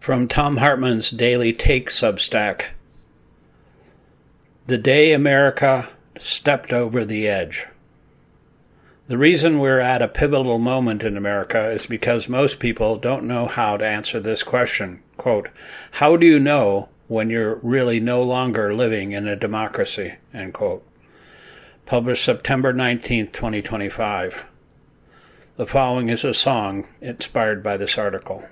From Thom Hartmann's Daily Take Substack. The day America stepped over the edge. The reason we're at a pivotal moment in America is because most people don't know how to answer this question. Quote, how do you know when you're really no longer living in a democracy? End quote. Published September 19th, 2025. The following is a song inspired by this article.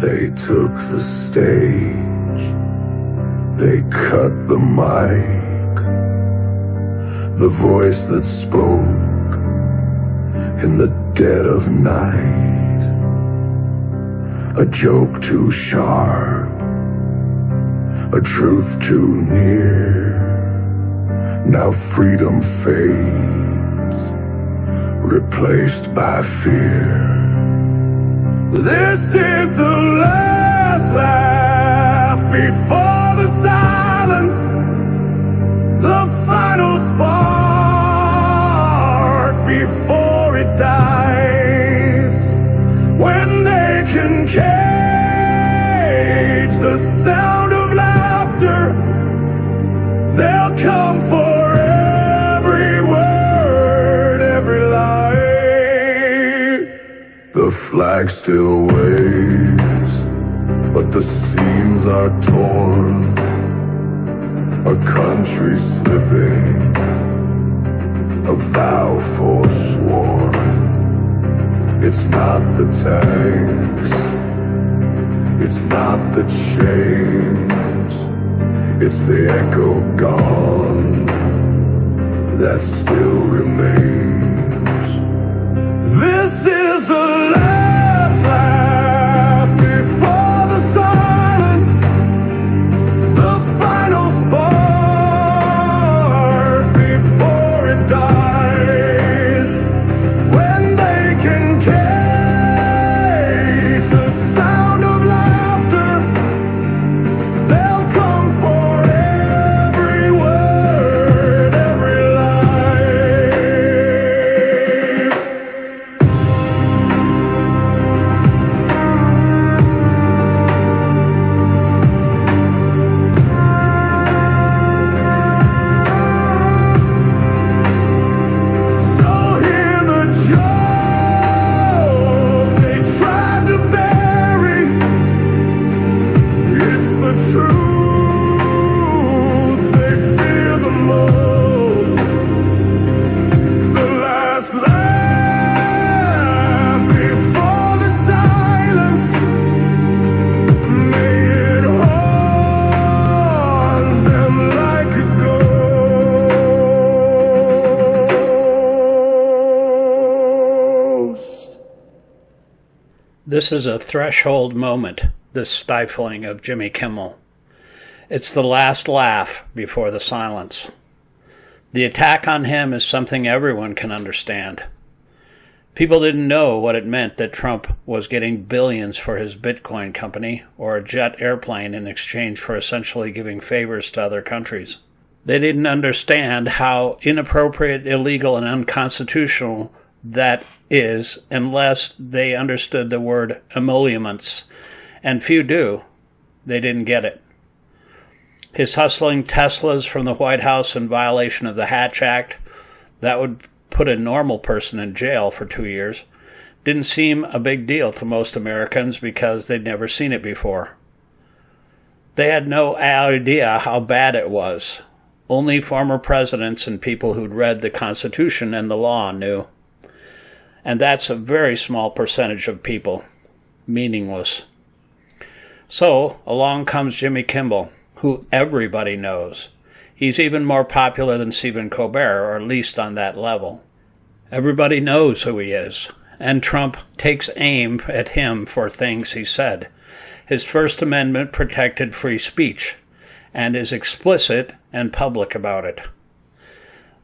They took the stage, they cut the mic, the voice that spoke in the dead of night, a joke too sharp, a truth too near. Now freedom fades, replaced by fear. This is the last laugh before the silence, the final spark before it dies. When they can cage the sound of laughter, they'll come for every word, every lie. The flag still waves, but the seams are torn. A country slipping, a vow forsworn. It's not the tanks, it's not the chains, it's the echo gone that still remains. This is the last laugh before the silence, the final spark before it dies. When they can cage the sound of laughter, they'll come for every word, every lie. So hear the joke they tried to bury. It's the truth they fear the most. The last laugh before the silence. May it haunt them like a ghost. This is a threshold moment, this stifling of Jimmy Kimmel. It's the last laugh before the silence. The attack on him is something everyone can understand. People didn't know what it meant that Trump was getting billions for his Bitcoin company or a jet airplane in exchange for essentially giving favors to other countries. They didn't understand how inappropriate, illegal, and unconstitutional that is unless they understood the word emoluments, and few do. They didn't get it. His hustling Teslas from the White House in violation of the Hatch Act, that would put a normal person in jail for 2 years, didn't seem a big deal to most Americans because they'd never seen it before. They had no idea how bad it was. Only former presidents and people who'd read the Constitution and the law knew. And that's a very small percentage of people. Meaningless. So, along comes Jimmy Kimmel, who everybody knows. He's even more popular than Stephen Colbert, or at least on that level. Everybody knows who he is, and Trump takes aim at him for things he said. His First Amendment protected free speech, and is explicit and public about it.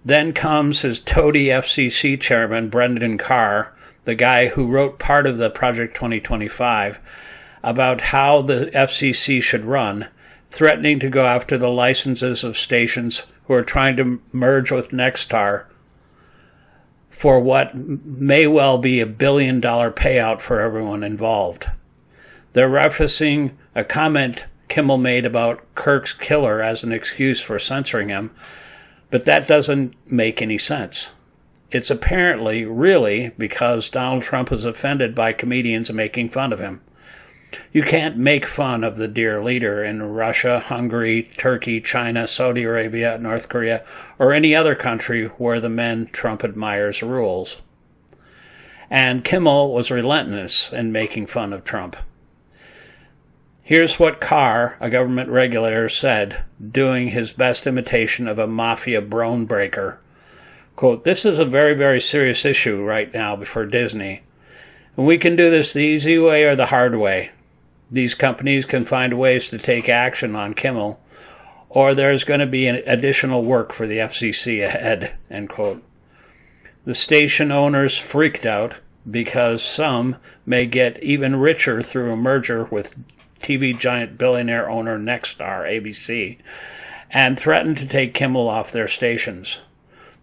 Then comes his toady FCC chairman, Brendan Carr, the guy who wrote part of the Project 2025, about how the FCC should run, threatening to go after the licenses of stations who are trying to merge with Nexstar for what may well be $1 billion payout for everyone involved. They're referencing a comment Kimmel made about Kirk's killer as an excuse for censoring him, but that doesn't make any sense. It's apparently really because Donald Trump is offended by comedians making fun of him. You can't make fun of the dear leader in Russia, Hungary, Turkey, China, Saudi Arabia, North Korea, or any other country where the men Trump admires rules. And Kimmel was relentless in making fun of Trump. Here's what Carr, a government regulator, said, doing his best imitation of a mafia bone breaker. Quote, "This is a very, very serious issue right now before Disney. And we can do this the easy way or the hard way. These companies can find ways to take action on Kimmel, or there's going to be an additional work for the FCC ahead," end quote. The station owners freaked out because some may get even richer through a merger with TV giant billionaire owner Nexstar, ABC, and threatened to take Kimmel off their stations.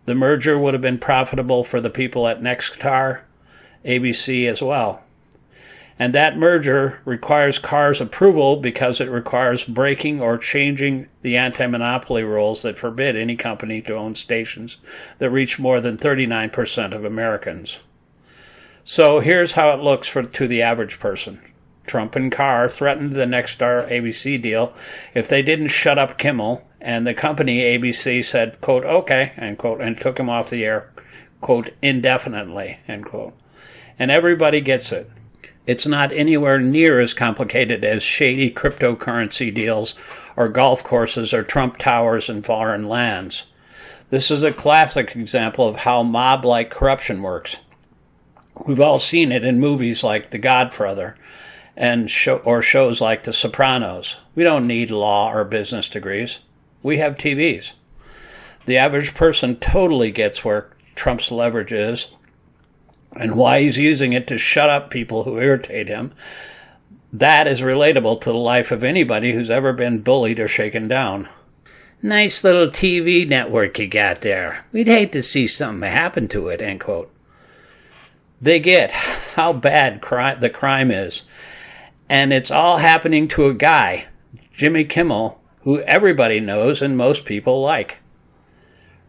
The merger would have been profitable for the people at Nexstar, ABC as well. And that merger requires Carr's approval because it requires breaking or changing the anti-monopoly rules that forbid any company to own stations that reach more than 39% of Americans. So here's how it looks to the average person. Trump and Carr threatened the Nexstar ABC deal if they didn't shut up Kimmel, and the company ABC said, quote, "okay," end quote, and took him off the air, quote, "indefinitely," end quote. And everybody gets it. It's not anywhere near as complicated as shady cryptocurrency deals or golf courses or Trump towers in foreign lands. This is a classic example of how mob-like corruption works. We've all seen it in movies like The Godfather and shows like The Sopranos. We don't need law or business degrees. We have TVs. The average person totally gets where Trump's leverage is and why he's using it to shut up people who irritate him. That is relatable to the life of anybody who's ever been bullied or shaken down. "Nice little TV network you got there. We'd hate to see something happen to it," end quote. They get how bad the crime is. And it's all happening to a guy, Jimmy Kimmel, who everybody knows and most people like.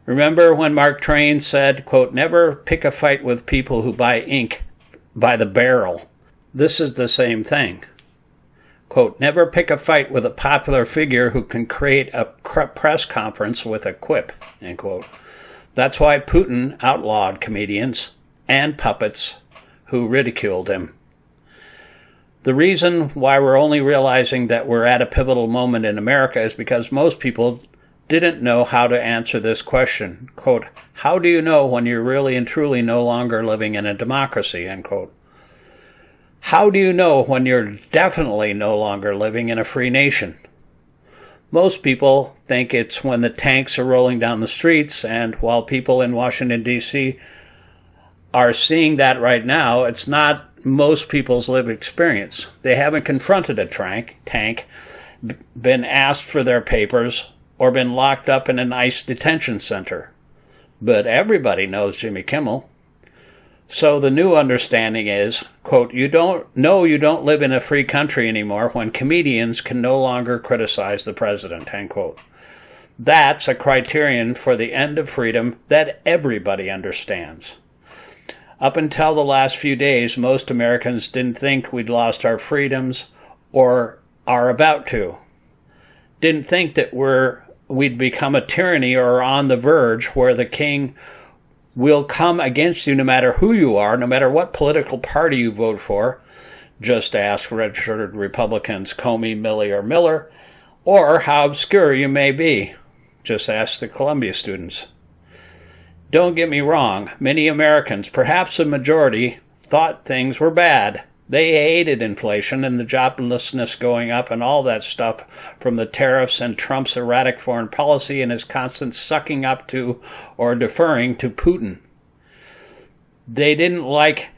Remember when Mark Twain said, quote, "Never pick a fight with people who buy ink by the barrel." This is the same thing. Quote, "Never pick a fight with a popular figure who can create a press conference with a quip," end quote. That's why Putin outlawed comedians and puppets who ridiculed him. The reason why we're only realizing that we're at a pivotal moment in America is because most people didn't know how to answer this question. Quote, "How do you know when you're really and truly no longer living in a democracy?" End quote. How do you know when you're definitely no longer living in a free nation? Most people think it's when the tanks are rolling down the streets, and while people in Washington, D.C. are seeing that right now, it's not most people's lived experience. They haven't confronted a tank, been asked for their papers, or been locked up in an ICE detention center. But everybody knows Jimmy Kimmel. So the new understanding is, quote, you don't live in a free country anymore when comedians can no longer criticize the president, end quote. That's a criterion for the end of freedom that everybody understands. Up until the last few days, most Americans didn't think we'd lost our freedoms or are about to. Didn't think that we'd become a tyranny or on the verge where the king will come against you no matter who you are, no matter what political party you vote for. Just ask registered Republicans Comey, Milley, or Miller, or how obscure you may be. Just ask the Columbia students. Don't get me wrong, many Americans, perhaps a majority, thought things were bad. They hated inflation and the joblessness going up and all that stuff from the tariffs and Trump's erratic foreign policy and his constant sucking up to or deferring to Putin. They didn't like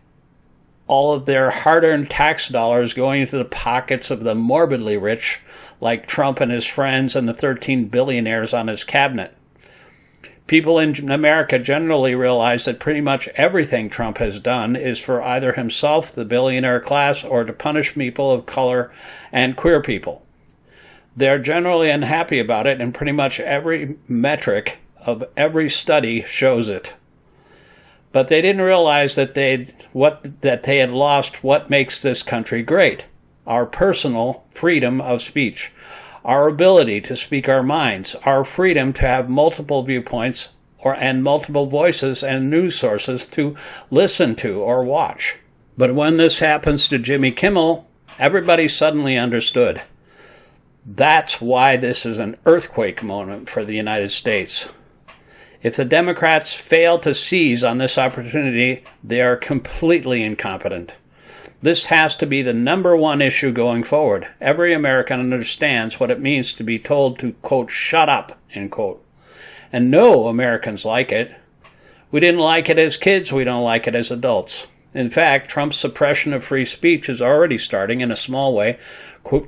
all of their hard-earned tax dollars going into the pockets of the morbidly rich like Trump and his friends and the 13 billionaires on his cabinet. People in America generally realize that pretty much everything Trump has done is for either himself, the billionaire class, or to punish people of color and queer people. They're generally unhappy about it, and pretty much every metric of every study shows it. But they didn't realize that they had lost what makes this country great: our personal freedom of speech, our ability to speak our minds, our freedom to have multiple viewpoints and multiple voices and news sources to listen to or watch. But when this happens to Jimmy Kimmel, everybody suddenly understood. That's why this is an earthquake moment for the United States. If the Democrats fail to seize on this opportunity, they are completely incompetent. This has to be the number one issue going forward. Every American understands what it means to be told to, quote, shut up, end quote. And no Americans like it. We didn't like it as kids, we don't like it as adults. In fact, Trump's suppression of free speech is already starting in a small way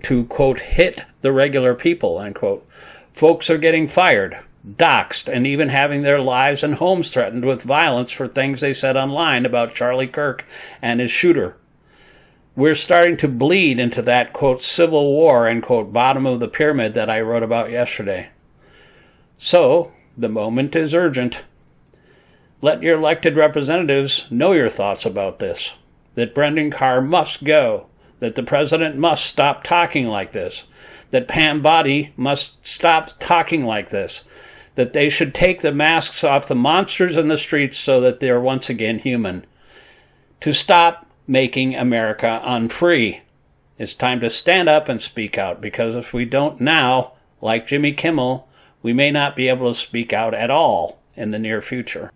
to, quote, hit the regular people, end quote. Folks are getting fired, doxxed, and even having their lives and homes threatened with violence for things they said online about Charlie Kirk and his shooter. We're starting to bleed into that, quote, civil war, end quote, bottom of the pyramid that I wrote about yesterday. So, the moment is urgent. Let your elected representatives know your thoughts about this. That Brendan Carr must go. That the president must stop talking like this. That Pam Bondi must stop talking like this. That they should take the masks off the monsters in the streets so that they are once again human. To stop making America unfree. It's time to stand up and speak out, because if we don't now, like Jimmy Kimmel, we may not be able to speak out at all in the near future.